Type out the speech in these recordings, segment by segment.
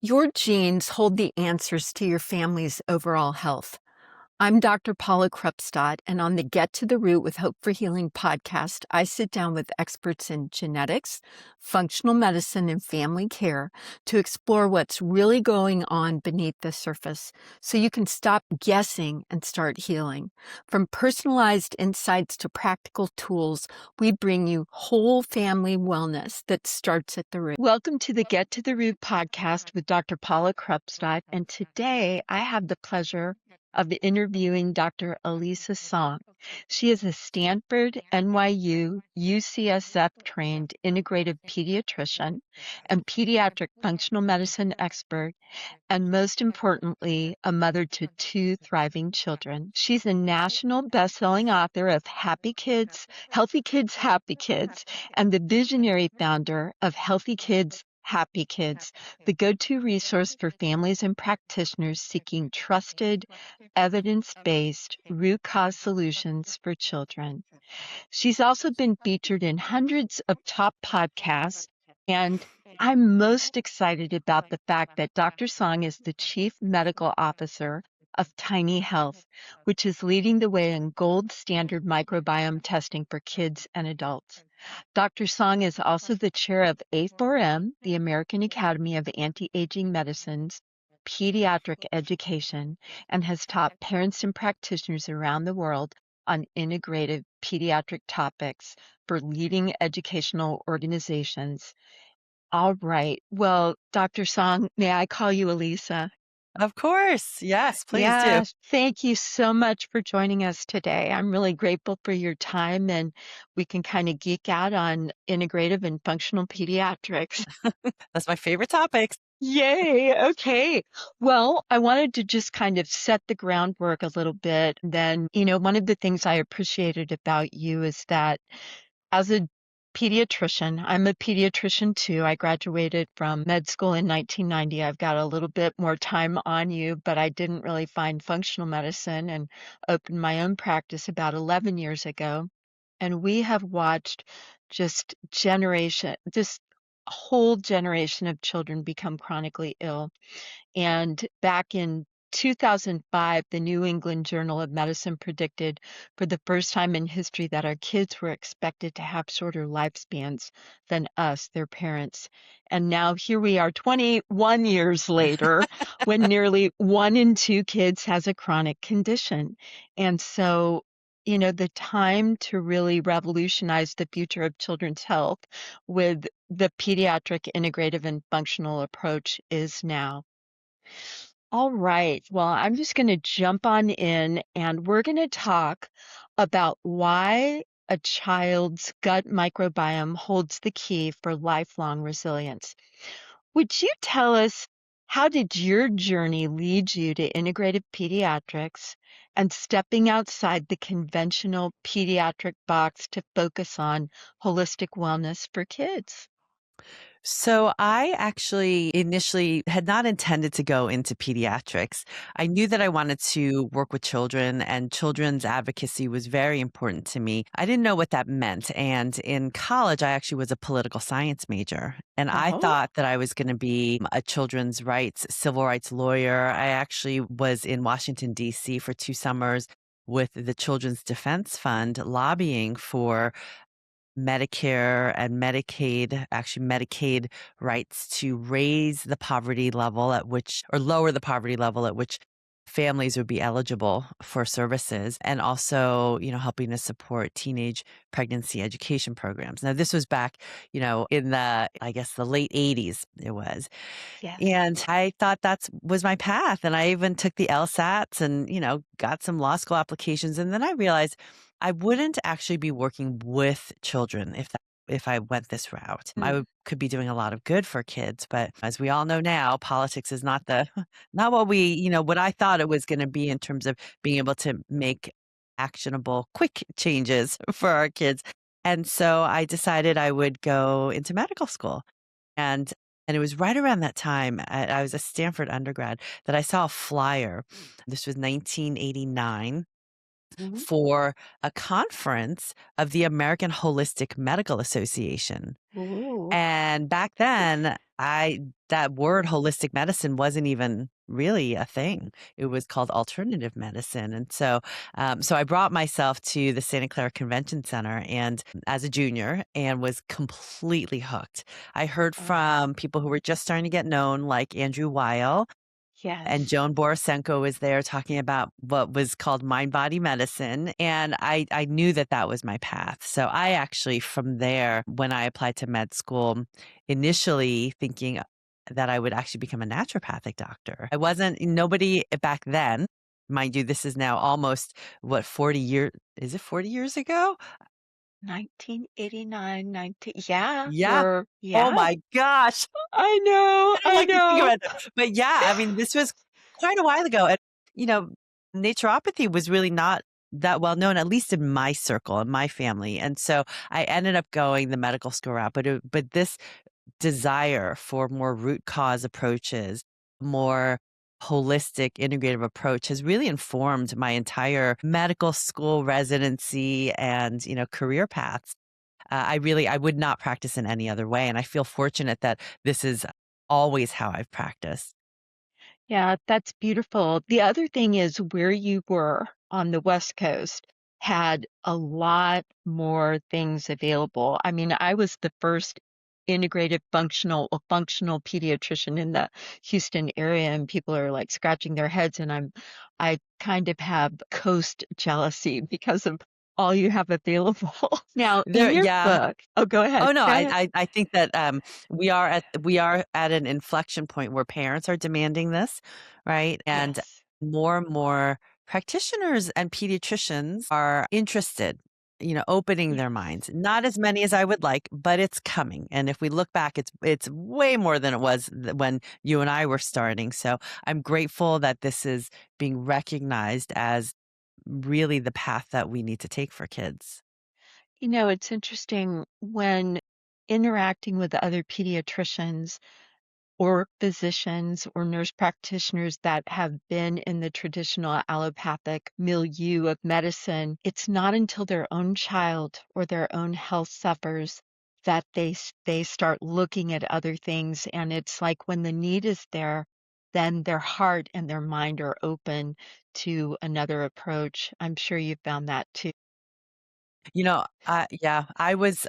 Your genes hold the answers to your family's overall health. I'm Dr. Paula Krupstad, and on the Get to the Root with Hope for Healing podcast, I sit down with experts in genetics, functional medicine, and family care to explore what's really going on beneath the surface so you can stop guessing and start healing. From personalized insights to practical tools, we bring you whole family wellness that starts at the root. Welcome to the Get to the Root podcast with Dr. Paula Krupstad, and today I have the pleasure of interviewing Dr. Elisa Song. She is a Stanford, NYU, UCSF trained integrative pediatrician and pediatric functional medicine expert, and most importantly, a mother to two thriving children. She's a national best-selling author of Happy Kids, Healthy Kids, Happy Kids, and the visionary founder of Healthy Kids, Happy Kids, the go-to resource for families and practitioners seeking trusted, evidence-based root cause solutions for children. She's also been featured in hundreds of top podcasts, and I'm most excited about the fact that Dr. Song is the Chief Medical Officer of Tiny Health, which is leading the way in gold standard microbiome testing for kids and adults. Dr. Song is also the chair of A4M, the American Academy of Anti-Aging Medicine's pediatric education, and has taught parents and practitioners around the world on integrative pediatric topics for leading educational organizations. All right. Well, Dr. Song, may I call you Elisa? Of course. Yes, please do. Yes, thank you so much for joining us today. I'm really grateful for your time, and we can kind of geek out on integrative and functional pediatrics. That's my favorite topics. Yay. Okay. Well, I wanted to just kind of set the groundwork a little bit. Then, one of the things I appreciated about you is that as a pediatrician, I'm a pediatrician too. I graduated from med school in 1990. I've got a little bit more time on you, but I didn't really find functional medicine and opened my own practice about 11 years ago. And we have watched just a whole generation of children become chronically ill. And back in 2005, the New England Journal of Medicine predicted for the first time in history that our kids were expected to have shorter lifespans than us, their parents. And now here we are 21 years later when nearly 1 in 2 kids has a chronic condition. And so, the time to really revolutionize the future of children's health with the pediatric integrative and functional approach is now. All right. Well, I'm just going to jump on in and we're going to talk about why a child's gut microbiome holds the key for lifelong resilience. Would you tell us, how did your journey lead you to integrative pediatrics and stepping outside the conventional pediatric box to focus on holistic wellness for kids? So I actually initially had not intended to go into pediatrics. I knew that I wanted to work with children, and children's advocacy was very important to me. I didn't know what that meant. And in college, I actually was a political science major. And I Oh, thought that I was going to be a children's rights, civil rights lawyer. I actually was in Washington, D.C. for 2 summers with the Children's Defense Fund lobbying for Medicare and Medicaid, actually Medicaid rights to raise the poverty level at which, or lower the poverty level at which families would be eligible for services, and also, helping to support teenage pregnancy education programs. Now, this was back, in I guess the late 80s it was. yes. And I thought that was my path. And I even took the LSATs and, got some law school applications. And then I realized I wouldn't actually be working with children if I went this route. Could be doing a lot of good for kids, but as we all know now, politics is not not what I thought it was going to be in terms of being able to make actionable, quick changes for our kids. And so I decided I would go into medical school. And and it was right around that time, I was a Stanford undergrad, that I saw a flyer. This was 1989. Mhm. for a conference of the American Holistic Medical Association. Ooh. And back then, I that word holistic medicine wasn't even really a thing. It was called alternative medicine. And so I brought myself to the Santa Clara Convention Center and as a junior and was completely hooked. I heard Oh, from people who were just starting to get known, like Andrew Weil, and yes. Joan Borisenko was there talking about what was called mind body medicine. And I knew that that was my path. So I actually, from there, when I applied to med school, initially thinking that I would actually become a naturopathic doctor. I wasn't, nobody back then, mind you, this is now almost what, 40 years, is it 40 years ago? 1989, 19, yeah, Yeah. Oh yeah. my gosh. I know, I don't I like to think know. about that. But yeah, I mean, this was quite a while ago. And, you know, naturopathy was really not that well known, at least in my circle, in my family. And so I ended up going the medical school route. But this desire for more root cause approaches, more holistic, integrative approach has really informed my entire medical school residency and, career paths. I would not practice in any other way. And I feel fortunate that this is always how I've practiced. Yeah, that's beautiful. The other thing is where you were on the West Coast had a lot more things available. I mean, I was the first integrative functional pediatrician in the Houston area, and people are like scratching their heads, and I kind of have coast jealousy because of all you have available. Now, in There, your yeah. book, oh, go ahead. Oh no, Go I, ahead. I I think that we are at an inflection point where parents are demanding this, right? And Yes. more practitioners and pediatricians are interested, opening their Yes. minds. Not as many as I would like, but it's coming. And if we look back, it's way more than it was when you and I were starting. So I'm grateful that this is being recognized as really the path that we need to take for kids. It's interesting when interacting with other pediatricians or physicians or nurse practitioners that have been in the traditional allopathic milieu of medicine, it's not until their own child or their own health suffers that they start looking at other things, and it's like when the need is there, then their heart and their mind are open to another approach. I'm sure you found that too. Yeah, I was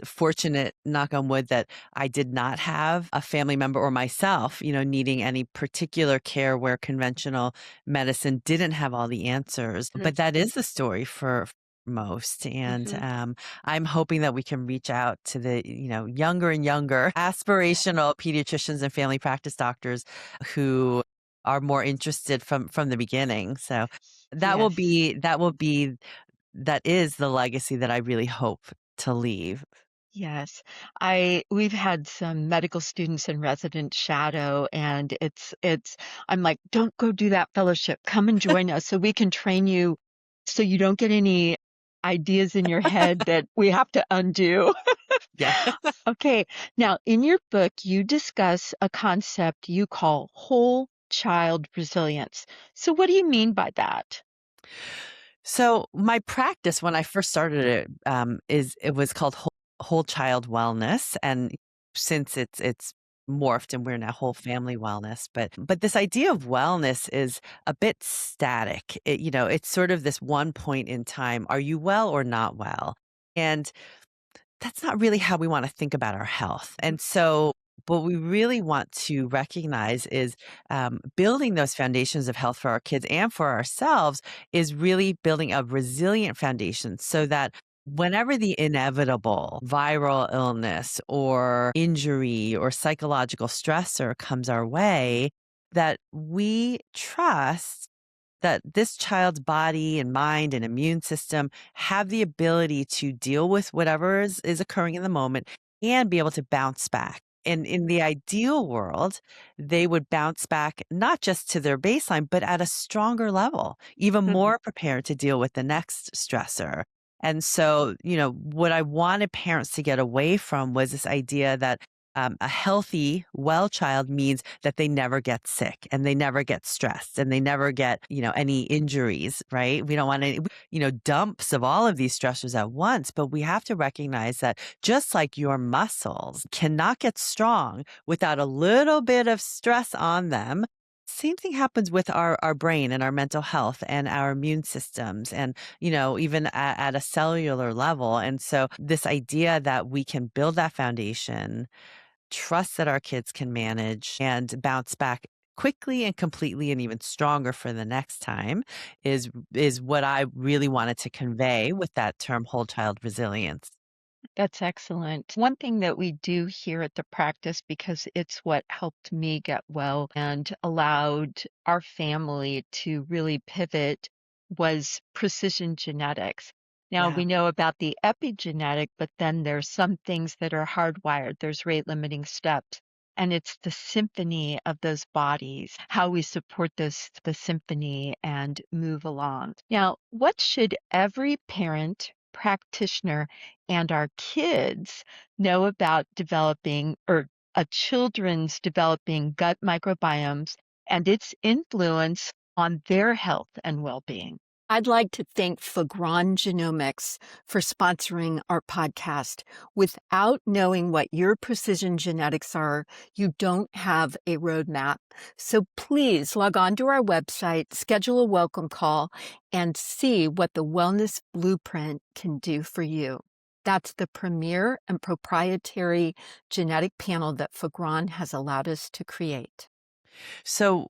fortunate, knock on wood, that I did not have a family member or myself, needing any particular care where conventional medicine didn't have all the answers. But that is the story for most. And Mhm. I'm hoping that we can reach out to the, younger and younger aspirational pediatricians and family practice doctors who are more interested from the beginning. So that will Yes. be that will be that is the legacy that I really hope to leave. Yes. We've had some medical students in resident shadow, and I'm like, "Don't go do that fellowship. Come and join us so we can train you so you don't get any ideas in your head that we have to undo." Yeah. Okay. Now, in your book, you discuss a concept you call whole child resilience. So what do you mean by that? So my practice when I first started it, it was called whole child wellness, and since it's morphed and we're now whole family wellness, but this idea of wellness is a bit static. It's sort of this one point in time. Are you well or not well? And that's not really how we want to think about our health. And so, what we really want to recognize is building those foundations of health for our kids and for ourselves is really building a resilient foundation so that whenever the inevitable viral illness or injury or psychological stressor comes our way, that we trust that this child's body and mind and immune system have the ability to deal with whatever is occurring in the moment and be able to bounce back. And in the ideal world, they would bounce back not just to their baseline, but at a stronger level, even more prepared to deal with the next stressor. And so, what I wanted parents to get away from was this idea that A healthy, well child means that they never get sick and they never get stressed and they never get, any injuries, right? We don't want any, dumps of all of these stressors at once, but we have to recognize that just like your muscles cannot get strong without a little bit of stress on them. Same thing happens with our brain and our mental health and our immune systems and, even at a cellular level. And so this idea that we can build that foundation, trust that our kids can manage and bounce back quickly and completely and even stronger for the next time is what I really wanted to convey with that term whole child resilience. That's excellent. One thing that we do here at the practice, because it's what helped me get well and allowed our family to really pivot, was precision genetics. Now Yeah. we know about the epigenetic, but then there's some things that are hardwired. There's rate limiting steps. And it's the symphony of those bodies, how we support the symphony and move along. Now, what should every parent, practitioner, and our kids know about developing or children's developing gut microbiomes and its influence on their health and well-being? I'd like to thank Fagron Genomics for sponsoring our podcast. Without knowing what your precision genetics are, you don't have a roadmap. So please log on to our website, schedule a welcome call, and see what the Wellness Blueprint can do for you. That's the premier and proprietary genetic panel that Fagron has allowed us to create. So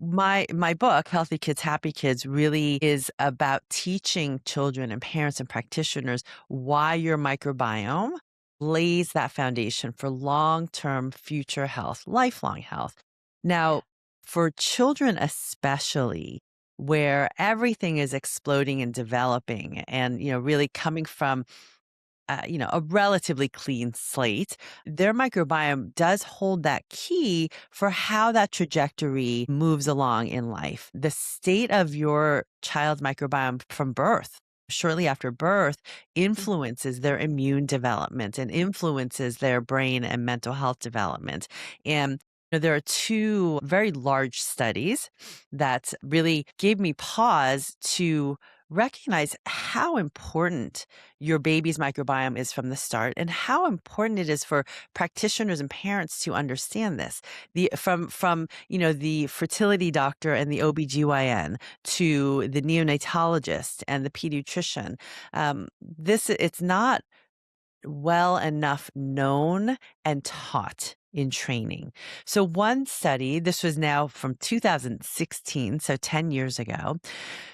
my book, Healthy Kids, Happy Kids, really is about teaching children and parents and practitioners why your microbiome lays that foundation for long-term future health, lifelong health. Now, for children especially, where everything is exploding and developing and, really coming from a relatively clean slate, their microbiome does hold that key for how that trajectory moves along in life. The state of your child's microbiome from birth, shortly after birth, influences their immune development and influences their brain and mental health development. And there are two very large studies that really gave me pause to recognize how important your baby's microbiome is from the start and how important it is for practitioners and parents to understand this. The fertility doctor and the OBGYN to the neonatologist and the pediatrician. It's not well enough known and taught in training. So one study, this was now from 2016, so 10 years ago,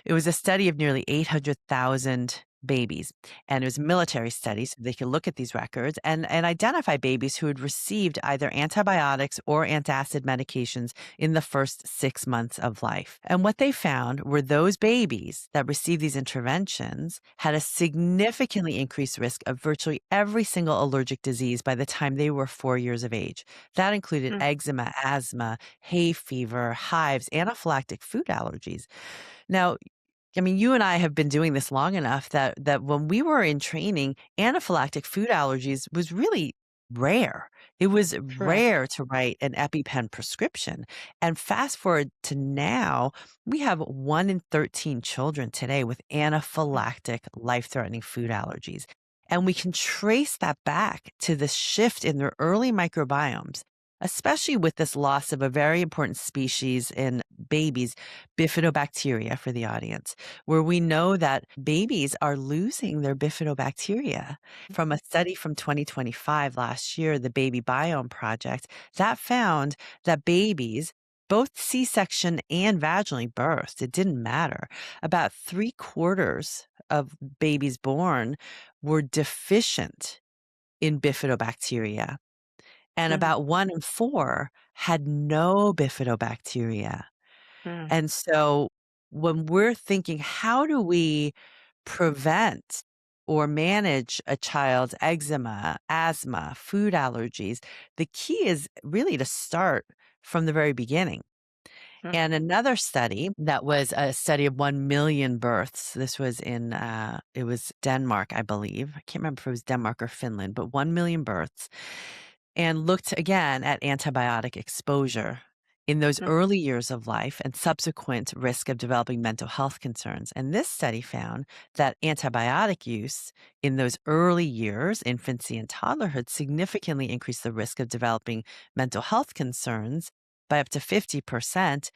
it was a study of nearly 800,000 babies, and it was a military study, so they could look at these records and identify babies who had received either antibiotics or antacid medications in the first 6 months of life. And what they found were those babies that received these interventions had a significantly increased risk of virtually every single allergic disease by the time they were 4 years of age. That included eczema, asthma, hay fever, hives, anaphylactic food allergies. Now, I mean, you and I have been doing this long enough that when we were in training, anaphylactic food allergies was really rare. It was Correct. rare to write an EpiPen prescription. And fast forward to now, we have 1 in 13 children today with anaphylactic, life-threatening food allergies. And we can trace that back to the shift in their early microbiomes, especially with this loss of a very important species in babies, bifidobacteria for the audience, where we know that babies are losing their bifidobacteria. From a study from 2025 last year, the Baby Biome Project, that found that babies, both C-section and vaginally birthed, it didn't matter. About 3/4 of babies born were deficient in bifidobacteria, and about 1 in 4 had no bifidobacteria. And so when we're thinking, how do we prevent or manage a child's eczema, asthma, food allergies? The key is really to start from the very beginning. And another study that was a study of 1 million births. This was it was Denmark, I believe. I can't remember if it was Denmark or Finland, but 1 million births. and looked again at antibiotic exposure in those Mm. early years of life and subsequent risk of developing mental health concerns. And this study found that antibiotic use in those early years, infancy and toddlerhood, significantly increased the risk of developing mental health concerns by up to 50%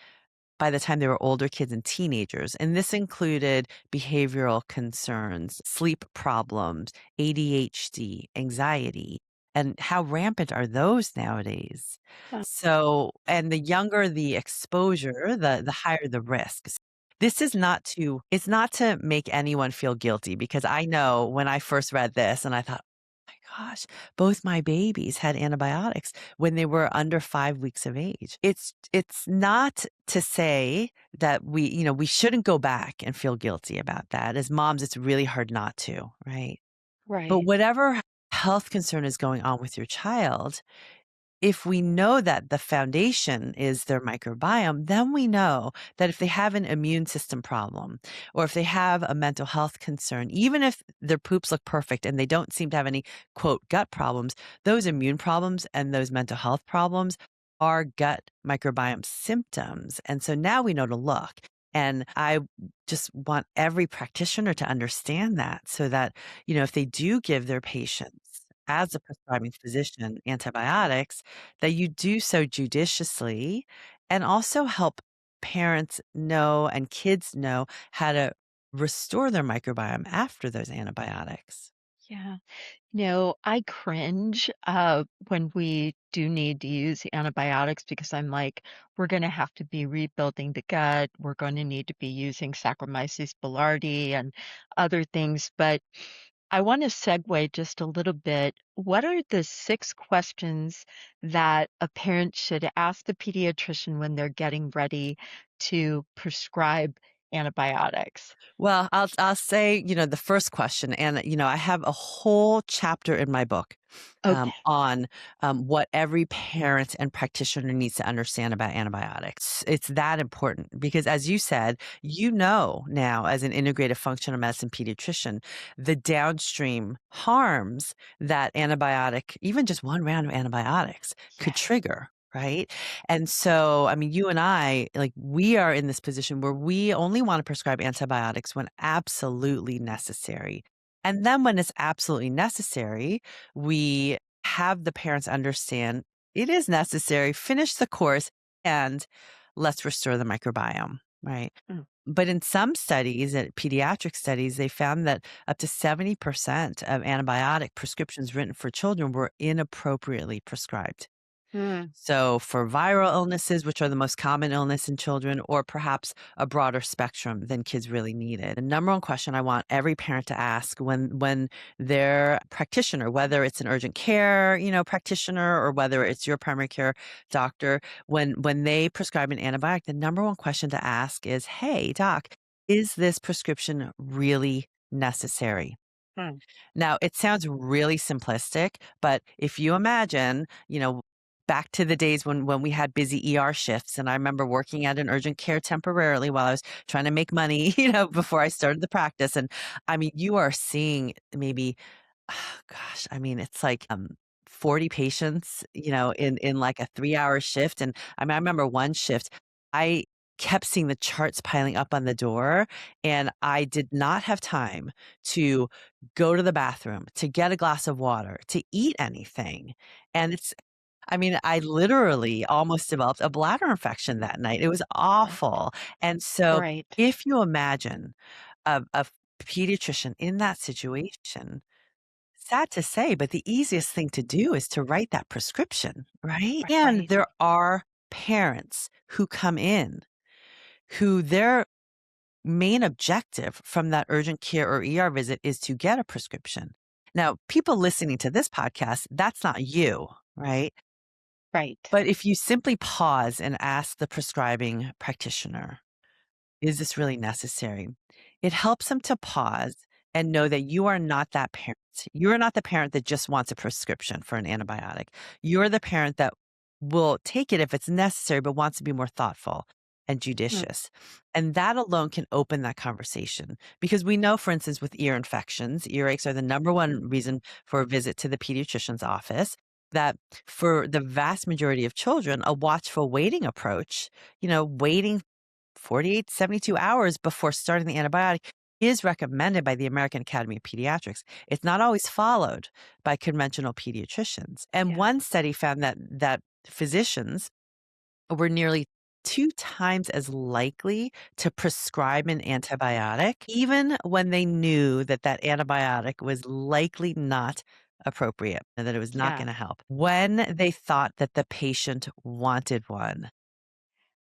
by the time they were older kids and teenagers. And this included behavioral concerns, sleep problems, ADHD, anxiety. And how rampant are those nowadays? Uh, So, and the younger the exposure, the higher the risks. This is not to, it's not to make anyone feel guilty because I know when I first read this and I thought, my gosh, both my babies had antibiotics when they were under 5 weeks of age. It's not to say that we shouldn't go back and feel guilty about that. As moms, it's really hard not to, right? But right. whatever health concern is going on with your child, if we know that the foundation is their microbiome, then we know that if they have an immune system problem or if they have a mental health concern, even if their poops look perfect and they don't seem to have any quote gut problems, those immune problems and those mental health problems are gut microbiome symptoms. And so now we know to look. And I just want every practitioner to understand that so that, if they do give their patients as a prescribing physician antibiotics, that you do so judiciously and also help parents know and kids know how to restore their microbiome after those antibiotics. Yeah. I cringe when we do need to use antibiotics because I'm like, we're going to have to be rebuilding the gut. We're going to need to be using Saccharomyces boulardii and other things. But I want to segue just a little bit. What are the 6 questions that a parent should ask the pediatrician when they're getting ready to prescribe antibiotics? Well, I'll say, the first question, and I have a whole chapter in my book Okay. on what every parent and practitioner needs to understand about antibiotics. It's that important because, as you said, now as an integrative functional medicine pediatrician, the downstream harms that even just one round of antibiotics could Yes. trigger. Right. And so, I mean, you and I, like, we are in this position where we only want to prescribe antibiotics when absolutely necessary. And then when it's absolutely necessary, we have the parents understand it is necessary, finish the course, and let's restore the microbiome. Right. Mm, But in some studies, pediatric studies, they found that up to 70% of antibiotic prescriptions written for children were inappropriately prescribed. mm, So, for viral illnesses, which are the most common illness in children, or perhaps a broader spectrum than kids really needed. The number one question I want every parent to ask when their practitioner, whether it's an urgent care, practitioner, or whether it's your primary care doctor, when they prescribe an antibiotic, the number one question to ask is, "Hey, doc, is this prescription really necessary?" mm. Now, it sounds really simplistic, but if you imagine, back to the days when we had busy ER shifts, and I remember working at an urgent care temporarily while I was trying to make money, before I started the practice. And I mean, you are seeing maybe, gosh, I mean, it's like 40 patients, in like a 3-hour shift. And I mean, I remember one shift, I kept seeing the charts piling up on the door, and I did not have time to go to the bathroom, to get a glass of water, to eat anything. And I mean, I literally almost developed a bladder infection that night. It was Right. awful. And so Right. if you imagine a pediatrician in that situation, sad to say, but the easiest thing to do is to write that prescription, right? And Right. there are parents who come in who their main objective from that urgent care or ER visit is to get a prescription. Now, people listening to this podcast, that's not you, right? Right. But if you simply pause and ask the prescribing practitioner, is this really necessary? It helps them to pause and know that you are not that parent. You are not the parent that just wants a prescription for an antibiotic. You're the parent that will take it if it's necessary, but wants to be more thoughtful and Mm, judicious. And that alone can open that conversation because we know, for instance, with ear infections, earaches are the number one reason for a visit to the pediatrician's office. that for the vast majority of children, a watchful waiting approach, waiting 48, 72 hours before starting the antibiotic is recommended by the American Academy of Pediatrics. It's not always followed by conventional pediatricians. And Yeah. one study found that physicians were nearly 2 times as likely to prescribe an antibiotic, even when they knew that that antibiotic was likely not appropriate and that it was not Yeah. gonna help, when they thought that the patient wanted one.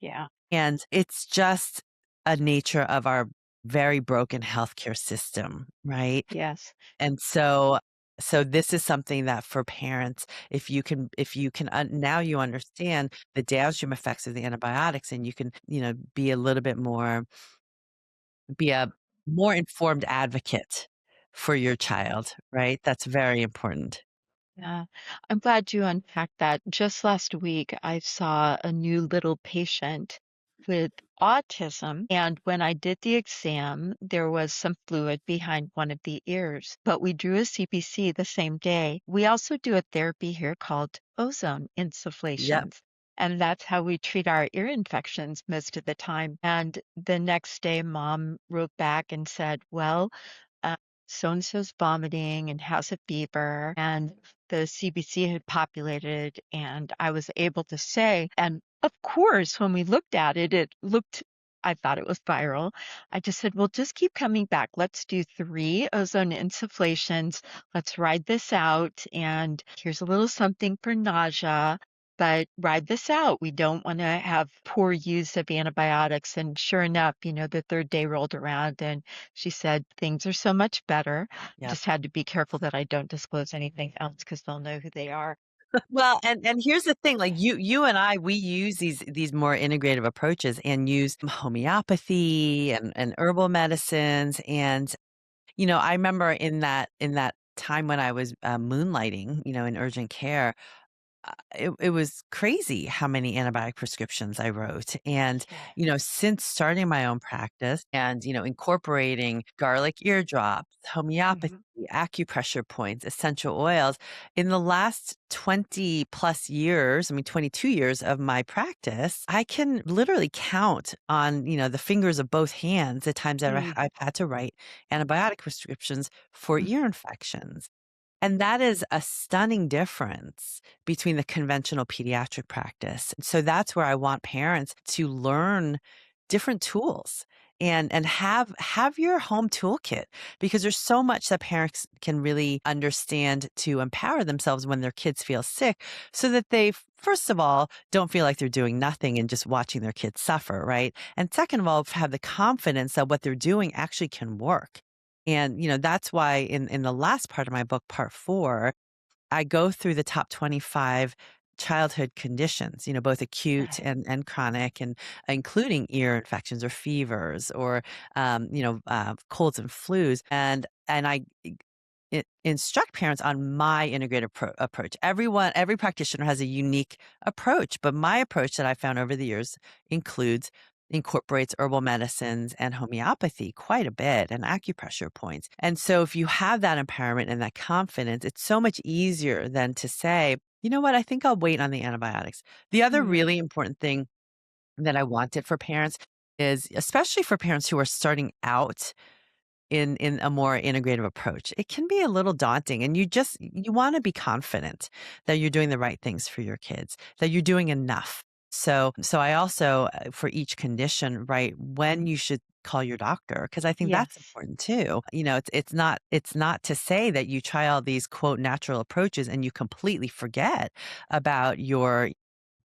Yeah. And it's just a nature of our very broken healthcare system, right? Yes. And so this is something that for parents, if you can now you understand the downstream effects of the antibiotics and you can, be a more informed advocate for your child, right? That's very important. Yeah, I'm glad you unpacked that. Just last week, I saw a new little patient with autism, and when I did the exam, there was some fluid behind one of the ears, but we drew a CBC the same day. We also do a therapy here called ozone Yep, insufflations. And that's how we treat our ear infections most of the time. And the next day, mom wrote back and said, well, uh, so and so's vomiting and has a fever, and the CBC had populated, and I was able to say, and of course, when we looked at it, I thought it was viral. I just said, well, just keep coming back. Let's do 3 ozone insufflations. Let's ride this out. And here's a little something for nausea. But ride this out. We don't want to have poor use of antibiotics. And sure enough, the third day rolled around and she said, things are so much better. yep. Just had to be careful that I don't disclose anything else because they'll know who they are. Well, and here's the thing, like you and I, we use these more integrative approaches and use homeopathy and herbal medicines. And, I remember in that time when I was moonlighting, in urgent care, it was crazy how many antibiotic prescriptions I wrote. And, Yeah. since starting my own practice and, incorporating garlic eardrops, homeopathy, Mhm. acupressure points, essential oils, in the last 20 plus years, I mean, 22 years of my practice, I can literally count on, the fingers of both hands the times that Mm, I've had to write antibiotic prescriptions for mm, ear infections. And that is a stunning difference between the conventional pediatric practice. So that's where I want parents to learn different tools and have your home toolkit because there's so much that parents can really understand to empower themselves when their kids feel sick so that they first of all don't feel like they're doing nothing and just watching their kids suffer, right? And second of all, have the confidence that what they're doing actually can work. And, that's why in the last part of my book, part 4, I go through the top 25 childhood conditions, both acute right. and chronic, and including ear infections or fevers or, colds and flus. And I instruct parents on my integrated approach. Every practitioner has a unique approach, but my approach that I found over the years incorporates herbal medicines and homeopathy quite a bit and acupressure points. And so if you have that empowerment and that confidence, it's so much easier than to say, you know what, I think I'll wait on the antibiotics. The other Mm, really important thing that I wanted for parents is, especially for parents who are starting out in a more integrative approach. It can be a little daunting and you want to be confident that you're doing the right things for your kids, that you're doing enough. So I also for each condition write when you should call your doctor because I think that's yes. important too. It's not to say that you try all these quote natural approaches and you completely forget about your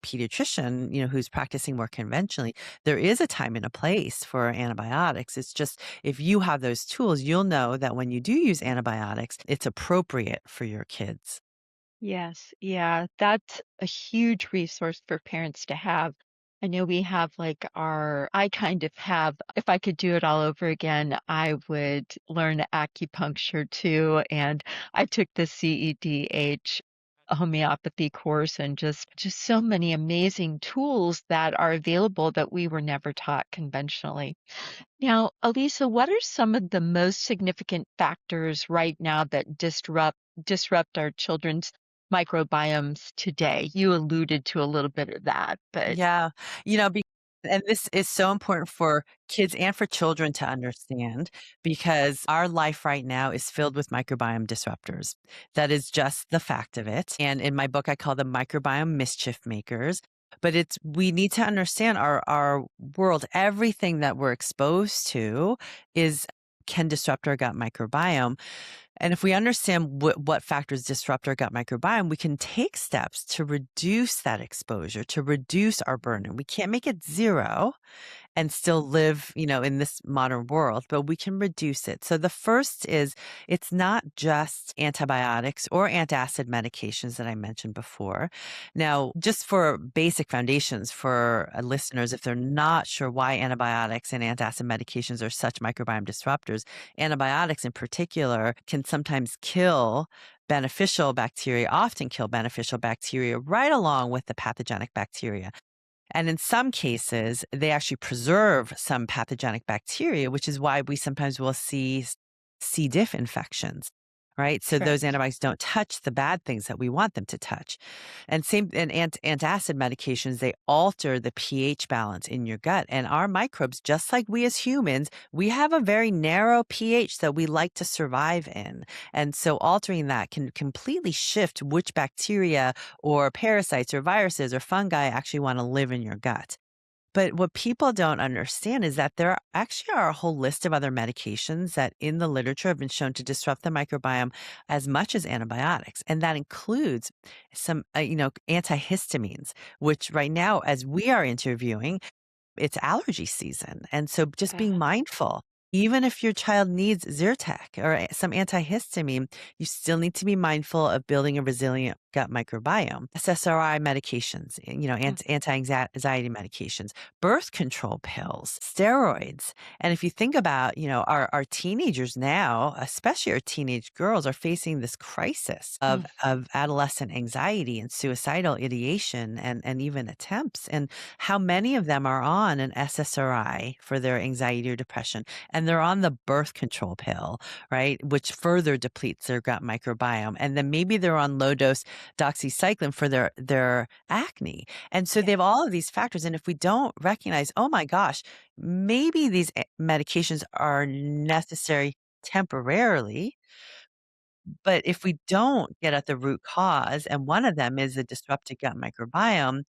pediatrician, who's practicing more conventionally, there is a time and a place for antibiotics. It's just if you have those tools, you'll know that when you do use antibiotics, it's appropriate for your kids. Yes. Yeah. That's a huge resource for parents to have. I know we have I kind of have, if I could do it all over again, I would learn acupuncture too. And I took the CEDH homeopathy course and just so many amazing tools that are available that we were never taught conventionally. Now, Elisa, what are some of the most significant factors right now that disrupt our children's microbiomes today? You alluded to a little bit of that, but Yeah, and this is so important for kids and for children to understand because our life right now is filled with microbiome disruptors. That is just the fact of it. And in my book, I call them microbiome mischief makers. But we need to understand our world, everything that we're exposed to is can disrupt our gut microbiome. And if we understand what factors disrupt our gut microbiome, we can take steps to reduce that exposure, to reduce our burden. We can't make it zero and still live, in this modern world, but we can reduce it. So the first is it's not just antibiotics or antacid medications that I mentioned before. Now, just for basic foundations for listeners, if they're not sure why antibiotics and antacid medications are such microbiome disruptors, antibiotics in particular can sometimes kill beneficial bacteria, often kill beneficial bacteria right along with the pathogenic bacteria. And in some cases, they actually preserve some pathogenic bacteria, which is why we sometimes will see C. diff infections, right? So those correct. antibiotics don't touch the bad things that we want them to touch. And same in antacid medications, they alter the pH balance in your gut. And our microbes, just like we as humans, we have a very narrow pH that we like to survive in. And so altering that can completely shift which bacteria or parasites or viruses or fungi actually want to live in your gut. But what people don't understand is that there actually are a whole list of other medications that in the literature have been shown to disrupt the microbiome as much as antibiotics. And that includes some, antihistamines, which right now, as we are interviewing, it's allergy season. And so just being Uh, mindful, even if your child needs Zyrtec or some antihistamine, you still need to be mindful of building a resilient gut microbiome. SSRI medications, mm, anti-anxiety medications, birth control pills, steroids. And if you think about, our teenagers now, especially our teenage girls, are facing this crisis mm, of adolescent anxiety and suicidal ideation and even attempts. And how many of them are on an SSRI for their anxiety or depression, and they're on the birth control pill, right? Which further depletes their gut microbiome. And then maybe they're on low dose doxycycline for their acne. And so yeah, they have all of these factors. And if we don't recognize, oh my gosh, maybe these medications are necessary temporarily, but if we don't get at the root cause, and one of them is the disrupted gut microbiome,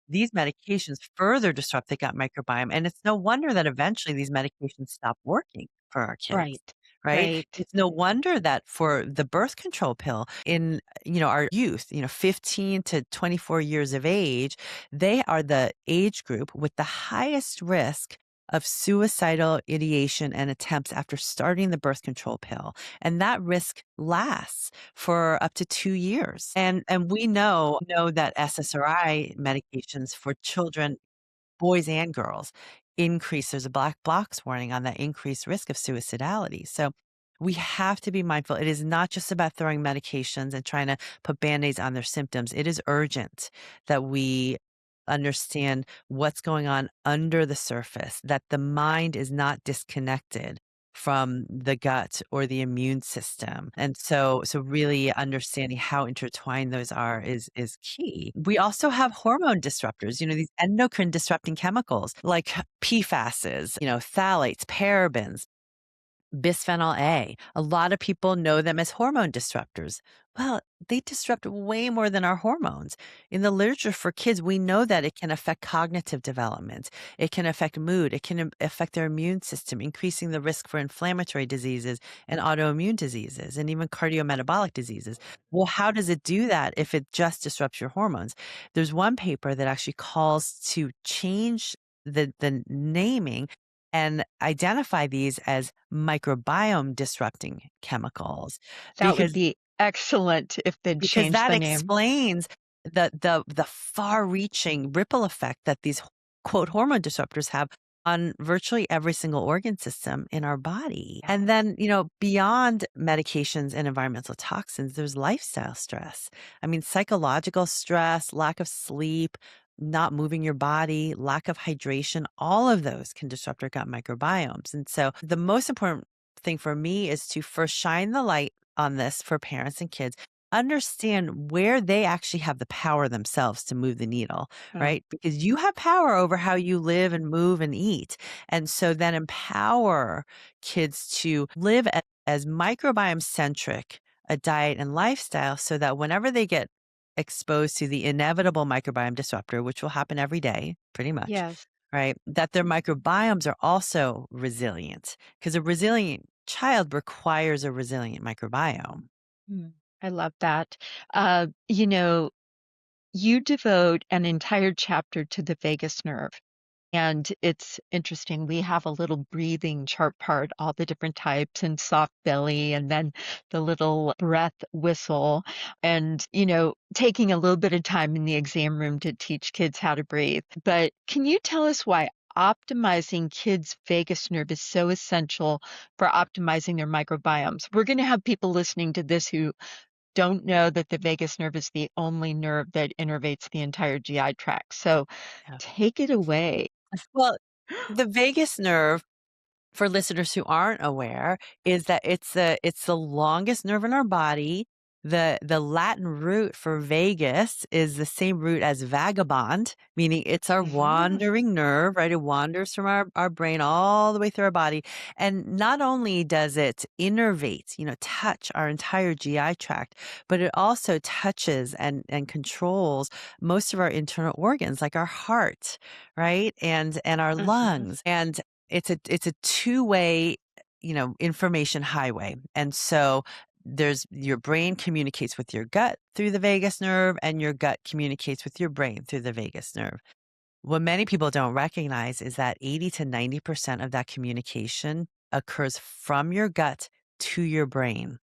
these medications further disrupt the gut microbiome. And it's no wonder that eventually these medications stop working for our kids, right, right? right. It's no wonder that for the birth control pill in, our youth, 15 to 24 years of age, they are the age group with the highest risk of suicidal ideation and attempts after starting the birth control pill. And that risk lasts for up to 2 years. And we know that SSRI medications for children, boys and girls, there's a black box warning on that increased risk of suicidality. So we have to be mindful. It is not just about throwing medications and trying to put band-aids on their symptoms. It is urgent that we understand what's going on under the surface, that the mind is not disconnected from the gut or the immune system. And so really understanding how intertwined those are is key. We also have hormone disruptors, these endocrine disrupting chemicals like PFASs, phthalates, parabens, bisphenol A. A lot of people know them as hormone disruptors. Well, they disrupt way more than our hormones. In the literature for kids, we know that it can affect cognitive development. It can affect mood. It can affect their immune system, increasing the risk for inflammatory diseases and autoimmune diseases and even cardiometabolic diseases. Well, how does it do that if it just disrupts your hormones? There's one paper that actually calls to change the naming and identify these as microbiome disrupting chemicals That would because be excellent if they'd change that the name. explains the far-reaching ripple effect that these quote hormone disruptors have on virtually every single organ system in our body. Yeah. And then, beyond medications and environmental toxins, there's lifestyle stress. I mean, psychological stress, lack of sleep, not moving your body, lack of hydration, all of those can disrupt our gut microbiomes. And so the most important thing for me is to first shine the light on this for parents and kids understand where they actually have the power themselves to move the needle, Uh, right? Because you have power over how you live and move and eat. And so then empower kids to live as microbiome centric a diet and lifestyle so that whenever they get exposed to the inevitable microbiome disruptor, which will happen every day, pretty much, yes. right? That their microbiomes are also resilient because a resilient child requires a resilient microbiome. Mm, I love that. You know, you devote an entire chapter to the vagus nerve. And it's interesting. We have a little breathing chart part, all the different types, and soft belly, and then the little breath whistle. And, taking a little bit of time in the exam room to teach kids how to breathe. But can you tell us why optimizing kids' vagus nerve is so essential for optimizing their microbiomes? We're going to have people listening to this who don't know that the vagus nerve is the only nerve that innervates the entire GI tract. So Yeah. take it away. Well, the vagus nerve, for listeners who aren't aware, is that it's the longest nerve in our body. The Latin root for vagus is the same root as vagabond, meaning it's our Mhm. wandering nerve, right? It wanders from our brain all the way through our body. And not only does it innervate, touch our entire GI tract, but it also touches and controls most of our internal organs like our heart, right? And our Mhm. lungs. And it's a two-way, information highway. And so there's your brain communicates with your gut through the vagus nerve, and your gut communicates with your brain through the vagus nerve. What many people don't recognize is that 80 to 90% of that communication occurs from your gut to your brain.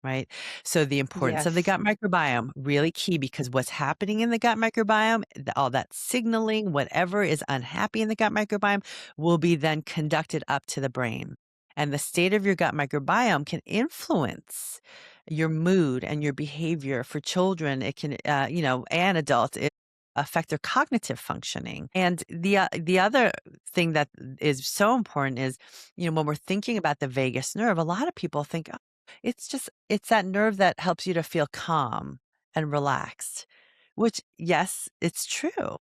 Right. So the importance of the Yes. gut microbiome, really key because what's happening in the gut microbiome, all that signaling, whatever is unhappy in the gut microbiome will be then conducted up to the brain. And the state of your gut microbiome can influence your mood and your behavior. For children, it can, and adults, it affect their cognitive functioning. And the other thing that is so important is, when we're thinking about the vagus nerve, a lot of people think, it's that nerve that helps you to feel calm and relaxed, which, yes, it's true.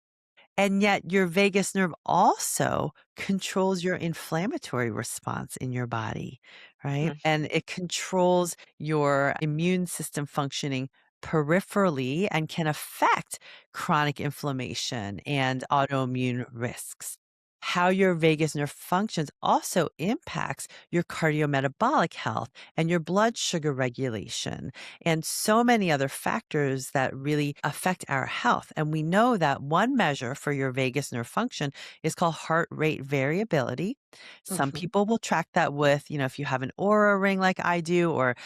And yet your vagus nerve also controls your inflammatory response in your body, right? Mm, And it controls your immune system functioning peripherally and can affect chronic inflammation and autoimmune risks. How your vagus nerve functions also impacts your cardiometabolic health and your blood sugar regulation and so many other factors that really affect our health. And we know that one measure for your vagus nerve function is called heart rate variability. Some mhm. people will track that with, if you have an Aura ring like I do, or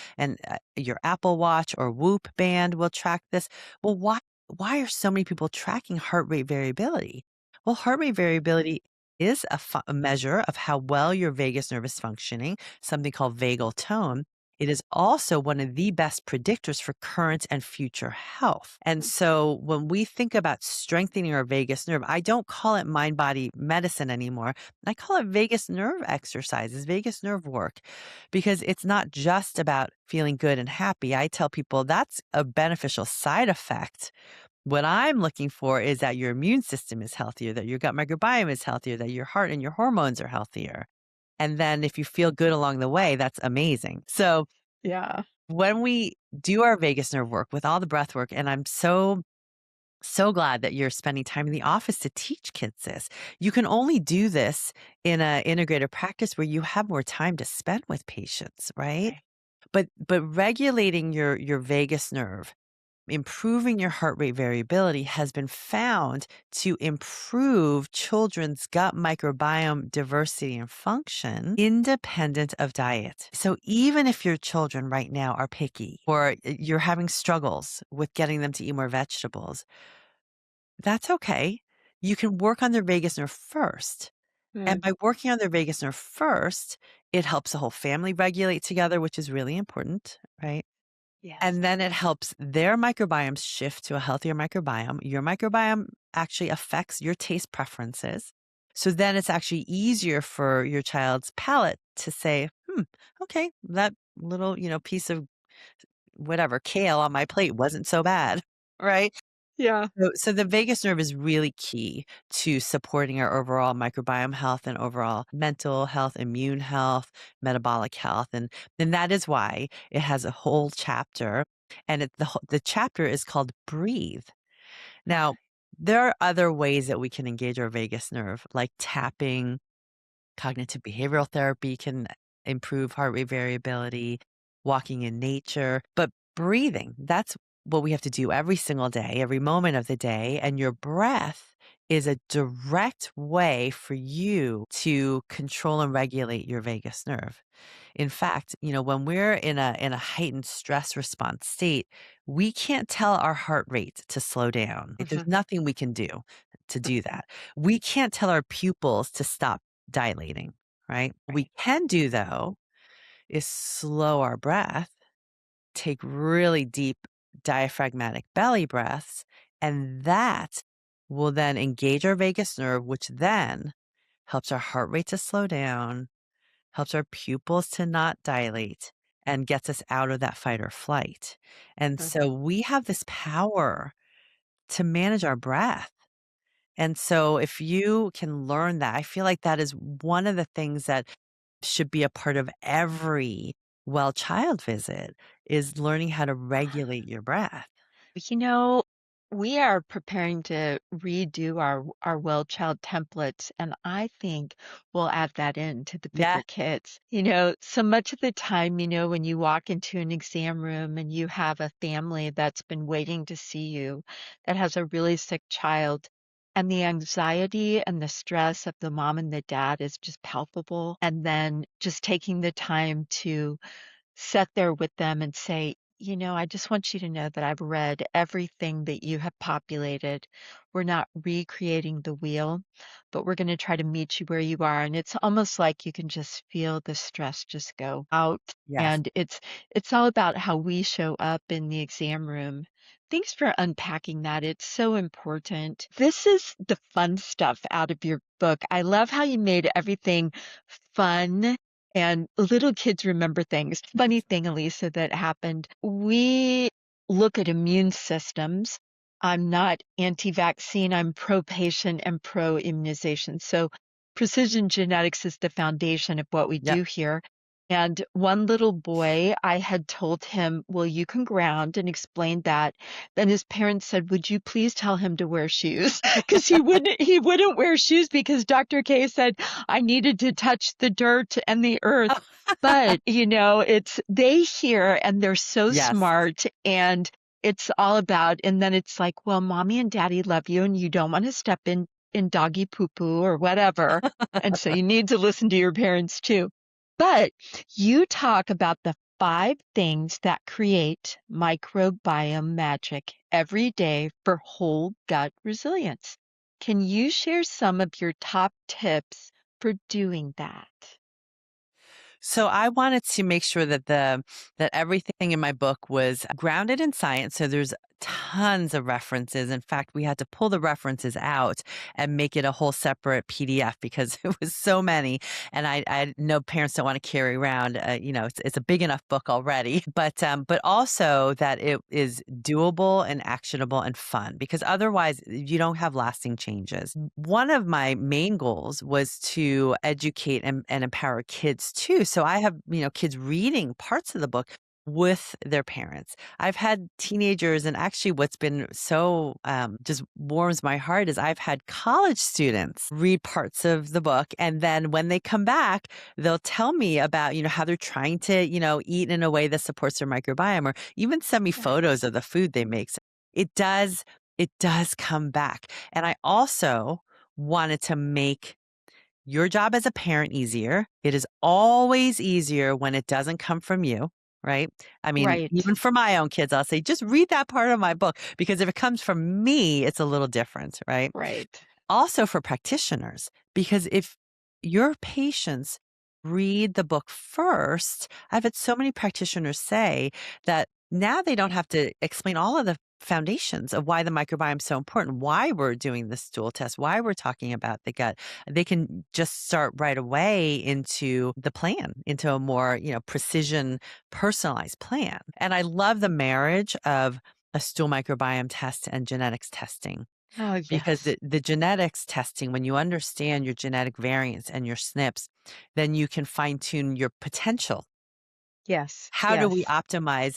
your Apple Watch or Whoop band will track this. Well, why are so many people tracking heart rate variability? Well, heart rate variability is a measure of how well your vagus nerve is functioning, something called vagal tone. It is also one of the best predictors for current and future health. And so when we think about strengthening our vagus nerve, I don't call it mind body medicine anymore. I call it vagus nerve exercises, vagus nerve work, because it's not just about feeling good and happy. I tell people that's a beneficial side effect. What I'm looking for is that your immune system is healthier, that your gut microbiome is healthier, that your heart and your hormones are healthier. And then if you feel good along the way, that's amazing. So Yeah. when we do our vagus nerve work with all the breath work, and I'm so glad that you're spending time in the office to teach kids this. You can only do this in a integrated practice where you have more time to spend with patients, right? Okay. But regulating your vagus nerve, improving your heart rate variability has been found to improve children's gut microbiome diversity and function independent of diet. So even if your children right now are picky or you're having struggles with getting them to eat more vegetables, that's okay. You can work on their vagus nerve first. And Mm, by working on their vagus nerve first, it helps the whole family regulate together, which is really important, right? yes. And then it helps their microbiome shift to a healthier microbiome. Your microbiome actually affects your taste preferences. So then it's actually easier for your child's palate to say, okay, that little, piece of whatever kale on my plate wasn't so bad, right? Yeah. So the vagus nerve is really key to supporting our overall microbiome health and overall mental health, immune health, metabolic health, and that is why it has a whole chapter, and the chapter is called Breathe. Now, there are other ways that we can engage our vagus nerve, like tapping. Cognitive behavioral therapy can improve heart rate variability, walking in nature, but breathing, that's what we have to do every single day, every moment of the day. And your breath is a direct way for you to control and regulate your vagus nerve. In fact, when we're in a heightened stress response state, we can't tell our heart rate to slow down. There's Mhm. nothing we can do to do that. We can't tell our pupils to stop dilating, right? What we Right. can do though is slow our breath, take really deep diaphragmatic belly breaths, and that will then engage our vagus nerve, which then helps our heart rate to slow down, helps our pupils to not dilate, and gets us out of that fight or flight. And so Mhm. we have this power to manage our breath. And so if you can learn that, I feel like that is one of the things that should be a part of every well child visit is learning how to regulate your breath. You know, we are preparing to redo our well child templates, and I think we'll add that in to the Yeah. bigger kids. So much of the time, when you walk into an exam room and you have a family that's been waiting to see you that has a really sick child, and the anxiety and the stress of the mom and the dad is just palpable. And then just taking the time to sit there with them and say, I just want you to know that I've read everything that you have populated. We're not recreating the wheel, but we're going to try to meet you where you are. And it's almost like you can just feel the stress just go out. Yes. And it's all about how we show up in the exam room. Thanks for unpacking that. It's so important. This is the fun stuff out of your book. I love how you made everything fun and little kids remember things. Funny thing, Elisa, that happened. We look at immune systems. I'm not anti-vaccine. I'm pro-patient and pro-immunization. So precision genetics is the foundation of what we Yep. do here. And one little boy, I had told him, well, you can ground and explained that. Then his parents said, would you please tell him to wear shoes? Because he wouldn't wear shoes because Dr. K said I needed to touch the dirt and the earth. But, it's they hear and they're so Yes. smart and it's all about, and then it's like, well, mommy and daddy love you and you don't want to step in doggy poo poo or whatever. And so you need to listen to your parents too. But you talk about the 5 things that create microbiome magic every day for whole gut resilience. Can you share some of your top tips for doing that? So I wanted to make sure that everything in my book was grounded in science. So there's tons of references. In fact, we had to pull the references out and make it a whole separate PDF because it was so many. And I know parents don't want to carry around. It's a big enough book already, but also that it is doable and actionable and fun because otherwise you don't have lasting changes. One of my main goals was to educate and empower kids too. So I have, kids reading parts of the book with their parents. I've had teenagers, and actually, what's been so just warms my heart is I've had college students read parts of the book. And then when they come back, they'll tell me about, how they're trying to, eat in a way that supports their microbiome or even send me photos Yes. of the food they make. So it does, it does come back. And I also wanted to make your job as a parent easier. It is always easier when it doesn't come from you, right? I mean, Right. even for my own kids, I'll say, just read that part of my book because if it comes from me, it's a little different, right? Right. Also for practitioners, because if your patients read the book first, I've had so many practitioners say that now they don't have to explain all of the foundations of why the microbiome is so important, why we're doing the stool test, why we're talking about the gut. They can just start right away into the plan, into a more, precision, personalized plan. And I love the marriage of a stool microbiome test and genetics testing Oh, because yes. the genetics testing, when you understand your genetic variants and your SNPs, then you can fine tune your potential. Yes. How do we Yes. optimize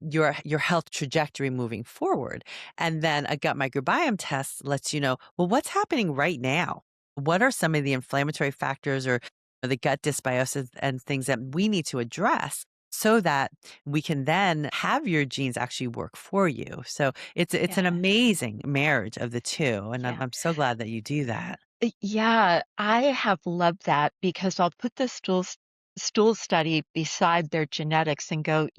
your health trajectory moving forward? And then a gut microbiome test lets you know, well, what's happening right now? What are some of the inflammatory factors or the gut dysbiosis and things that we need to address so that we can then have your genes actually work for you? So it's an Yeah. amazing marriage of the two, and I'm Yeah. I'm so glad that you do that. Yeah, I have loved that because I'll put the stool study beside their genetics and go,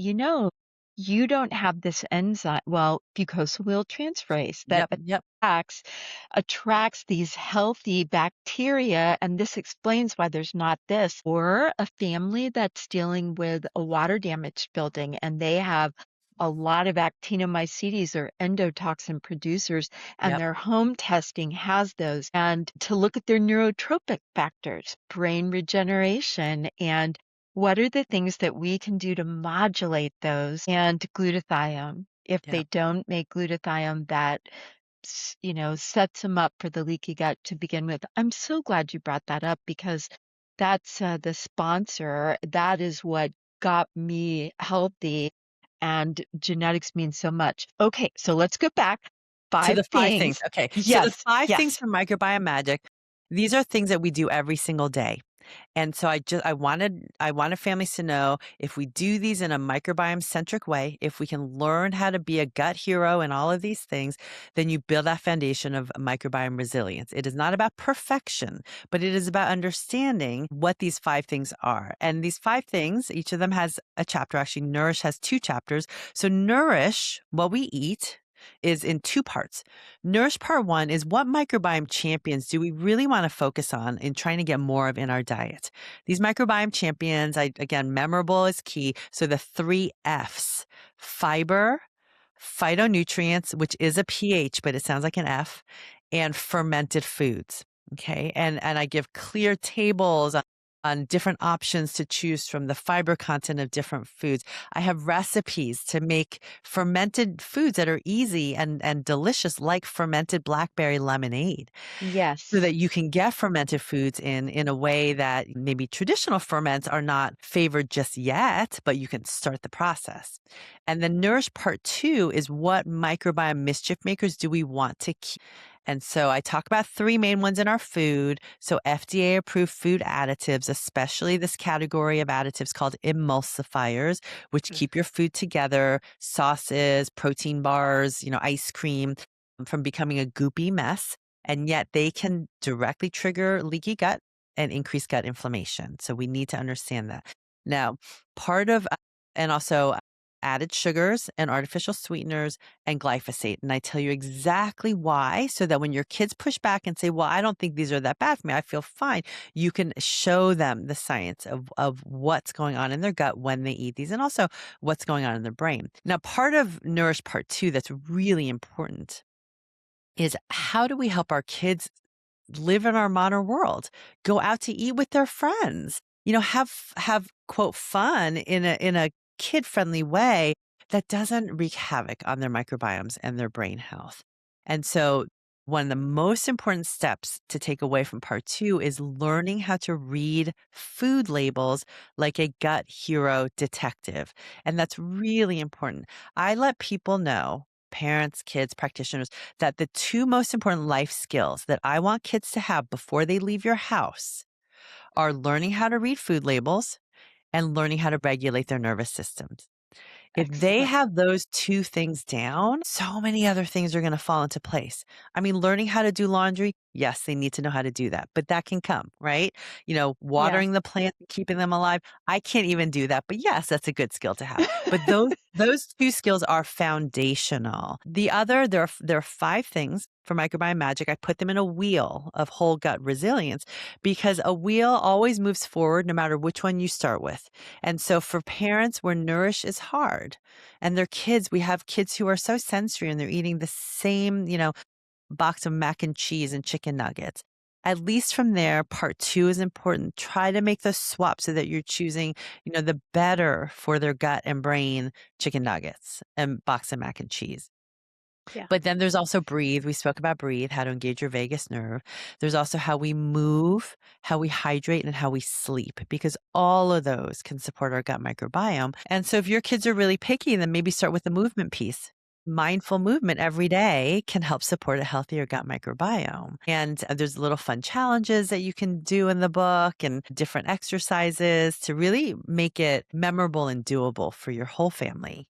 you don't have this enzyme, well, glucosyl transferase that Yep, yep, attracts attracts these healthy bacteria, and this explains why there's not this. Or a family that's dealing with a water damaged building and they have a lot of actinomycetes or endotoxin producers and yep, their home testing has those. And to look at their neurotropic factors, brain regeneration, and what are the things that we can do to modulate those, and glutathione. If they yep. don't make glutathione, that sets them up for the leaky gut to begin with. I'm so glad you brought that up because that's the sponsor. That is what got me healthy, and genetics means so much. Okay, so let's go back. To 5 the 5 things. things. Okay. So the Yes, 5 things yes. from Microbiome Magic, these are things that we do every single day. And so I wanted families to know if we do these in a microbiome-centric way, if we can learn how to be a gut hero and all of these things, then you build that foundation of microbiome resilience. It is not about perfection, but it is about understanding what these 5 things are. And these 5 things, each of them has a chapter. Actually, Nourish has 2 chapters. So Nourish, what we eat, is in 2 parts. Nourish part 1 is what microbiome champions do we really want to focus on in trying to get more of in our diet. These microbiome champions, again, memorable is key. So the 3 F's: fiber, phytonutrients, which is a pH, but it sounds like an F, and fermented foods. Okay. And I give clear tables on different options to choose from, the fiber content of different foods. I have recipes to make fermented foods that are easy and delicious, like fermented blackberry lemonade, so Yes. that you can get fermented foods in a way that maybe traditional ferments are not favored just yet, but you can start the process. And then Nourish part 2 is what microbiome mischief makers do we want to keep. And so I talk about 3 main ones in our food. So FDA approved food additives, especially this category of additives called emulsifiers, which Mm. keep your food together, sauces, protein bars, ice cream, from becoming a goopy mess. And yet they can directly trigger leaky gut and increase gut inflammation. So we need to understand that. Now, part of, and also added sugars and artificial sweeteners and glyphosate. And I tell you exactly why, so that when your kids push back and say, well, I don't think these are that bad for me, I feel fine, you can show them the science of what's going on in their gut when they eat these, and also what's going on in their brain. Now, part of Nourish Part 2 that's really important is, how do we help our kids live in our modern world, go out to eat with their friends, have quote fun in a kid-friendly way that doesn't wreak havoc on their microbiomes and their brain health. And so one of the most important steps to take away from part 2 is learning how to read food labels like a gut hero detective. And that's really important. I let people know, parents, kids, practitioners, that the 2 most important life skills that I want kids to have before they leave your house are learning how to read food labels and learning how to regulate their nervous systems. If they Excellent. have those 2 things down, so many other things are going to fall into place. I mean, learning how to do laundry, Yes, they need to know how to do that, but that can come, right? Yeah. Watering the plant and keeping them alive. I can't even do that, but yes, that's a good skill to have. But those two skills are foundational. The other, there are 5 things for microbiome magic. I put them in a wheel of whole gut resilience because a wheel always moves forward no matter which one you start with. And so for parents where nourish is hard and their kids, we have kids who are so sensory and they're eating the same, box of mac and cheese and chicken nuggets. At least from there, part 2 is important. Try to make those swaps so that you're choosing, the better for their gut and brain chicken nuggets and box of mac and cheese. Yeah. But then there's also breathe. We spoke about breathe, how to engage your vagus nerve. There's also how we move, how we hydrate, and how we sleep, because all of those can support our gut microbiome. And so if your kids are really picky, then maybe start with the movement piece. Mindful movement every day can help support a healthier gut microbiome. And there's little fun challenges that you can do in the book and different exercises to really make it memorable and doable for your whole family.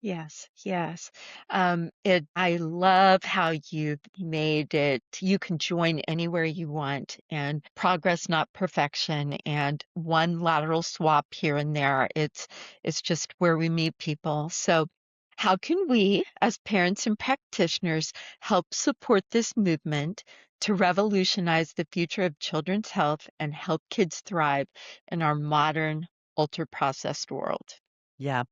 Yes, yes. I love how you've made it, you can join anywhere you want and progress, not perfection, and one lateral swap here and there. It's just where we meet people. So how can we, as parents and practitioners, help support this movement to revolutionize the future of children's health and help kids thrive in our modern, ultra-processed world? Yeah.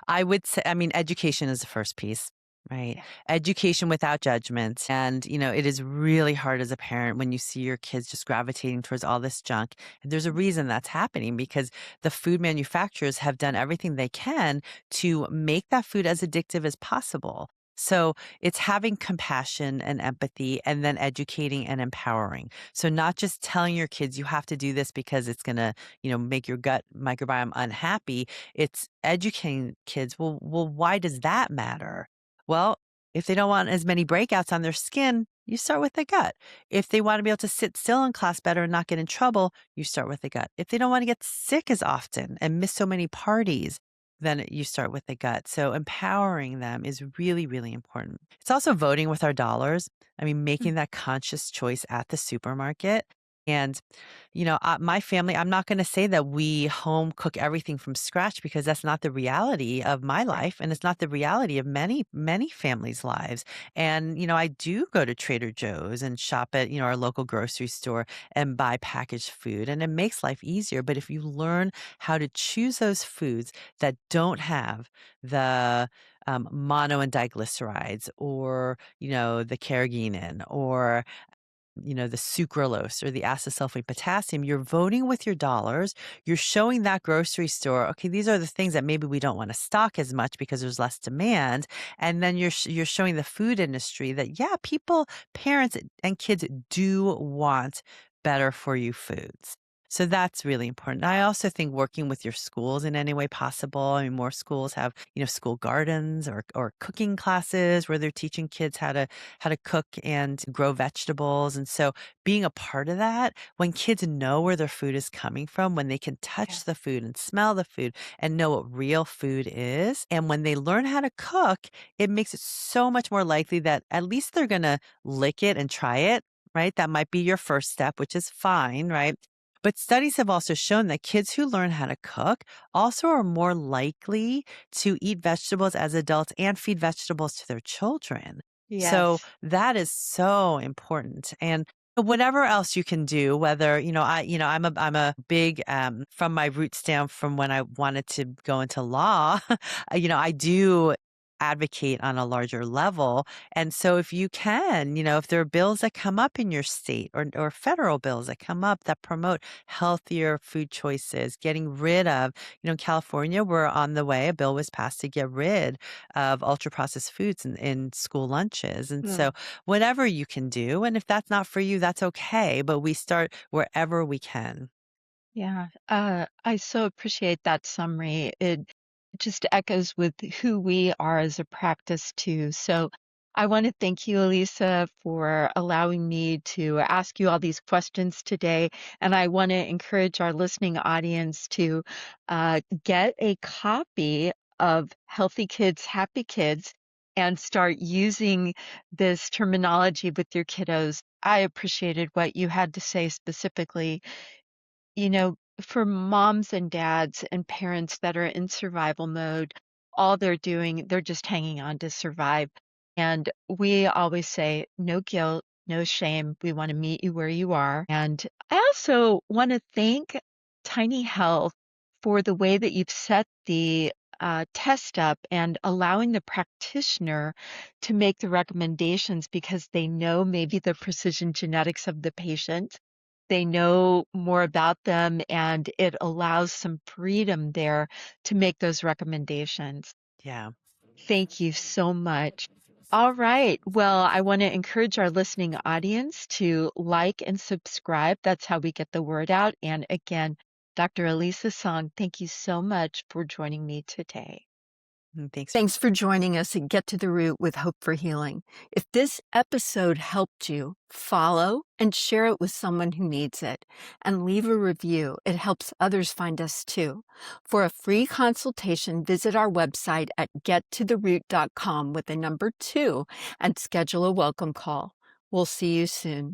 I would say, I mean, education is the first piece, right? Yeah. Education without judgment. And, it is really hard as a parent when you see your kids just gravitating towards all this junk. And there's a reason that's happening because the food manufacturers have done everything they can to make that food as addictive as possible. So it's having compassion and empathy and then educating and empowering. So not just telling your kids you have to do this because it's going to, make your gut microbiome unhappy. It's educating kids. Well, why does that matter? Well, if they don't want as many breakouts on their skin, you start with the gut. If they want to be able to sit still in class better and not get in trouble, you start with the gut. If they don't want to get sick as often and miss so many parties, then you start with the gut. So empowering them is really, really important. It's also voting with our dollars. I mean, Mm. making that conscious choice at the supermarket. And my family, I'm not going to say that we home cook everything from scratch because that's not the reality of my Right. life. And it's not the reality of many, many families' lives. And, I do go to Trader Joe's and shop at, our local grocery store and buy packaged food. And it makes life easier. But if you learn how to choose those foods that don't have the mono and diglycerides or, the carrageenan or the sucralose or the acesulfame potassium, you're voting with your dollars. You're showing that grocery store, okay, these are the things that maybe we don't want to stock as much because there's less demand. And then you're showing the food industry that, yeah, people, parents and kids do want better for you foods. So that's really important. I also think working with your schools in any way possible. I mean, more schools have, school gardens or cooking classes where they're teaching kids how to cook and grow vegetables. And so being a part of that, when kids know where their food is coming from, when they can Yeah. touch the food and smell the food and know what real food is, and when they learn how to cook, it makes it so much more likely that at least they're going to lick it and try it, right? That might be your first step, which is fine, right? But studies have also shown that kids who learn how to cook also are more likely to eat vegetables as adults and feed vegetables to their children. So Yes. that is so important. And whatever else you can do, whether, I'm a big, from my roots down from when I wanted to go into law, I do advocate on a larger level. And so if you can, if there are bills that come up in your state or federal bills that come up that promote healthier food choices, getting rid of, in California, we're on the way. A bill was passed to get rid of ultra processed foods in school lunches. And so Mm. whatever you can do, and if that's not for you, that's okay. But we start wherever we can. Yeah, I so appreciate that summary. It just echoes with who we are as a practice too. So I want to thank you, Elisa, for allowing me to ask you all these questions today. And I want to encourage our listening audience to get a copy of Healthy Kids, Happy Kids and start using this terminology with your kiddos I appreciated what you had to say specifically. For moms and dads and parents that are in survival mode, all they're doing, they're just hanging on to survive. And we always say, no guilt, no shame. We want to meet you where you are. And I also want to thank Tiny Health for the way that you've set the test up and allowing the practitioner to make the recommendations because they know maybe the precision genetics of the patient. They know more about them, and it allows some freedom there to make those recommendations. Yeah. Thank you so much. All right. Well, I want to encourage our listening audience to like and subscribe. That's how we get the word out. And again, Dr. Elisa Song, thank you so much for joining me today. Thanks. Thanks for joining us at Get to the Root with Hope for Healing. If this episode helped you, follow and share it with someone who needs it, and leave a review. It helps others find us too. For a free consultation, visit our website at gettotheroot.com with the number 2 and schedule a welcome call. We'll see you soon.